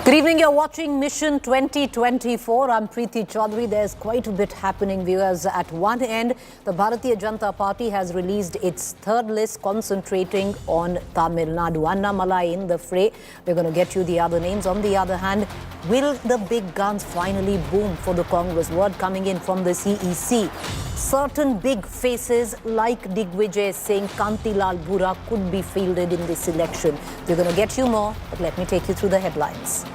Good evening, you're watching Mission 2024. I'm Preeti Chaudhary. There's quite a bit happening, viewers. At one end, the Bharatiya Janata Party has released its third list concentrating on Tamil Nadu. Annamalai in the fray. We're going to get you the other names. On the other hand, will the big guns finally boom for the Congress? Word coming in from the CEC. Certain big faces like Digvijay saying Kantilal Bhura could be fielded in this election. We're going to get you more, but let me take you through the headlines.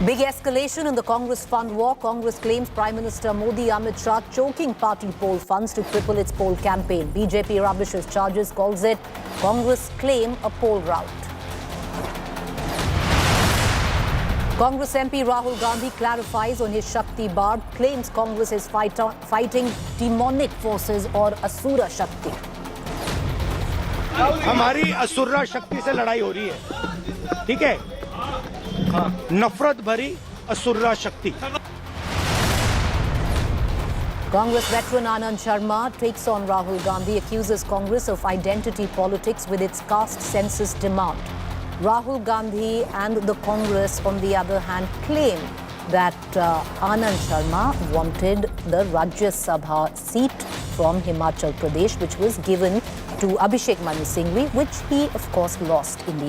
Big escalation in the Congress fund war. Congress claims Prime Minister Modi, Amit Shah choking party poll funds to cripple its poll campaign. BJP rubbishes charges, calls it Congress claim a poll rout. Congress MP Rahul Gandhi clarifies on his Shakti barb, claims Congress is fighting demonic forces or Asura Shakti. हमारी असुरा शक्ति से लड़ाई हो रही है, ठीक है? नफरत भरी असुरा शक्ति. Congress veteran Anand Sharma takes on Rahul Gandhi, accuses Congress of identity politics with its caste census demand. Rahul Gandhi and the Congress, on the other hand, claim that Anand Sharma wanted the Rajya Sabha seat from Himachal Pradesh, which was given to Abhishek Manu Singhvi, which he, of course, lost in the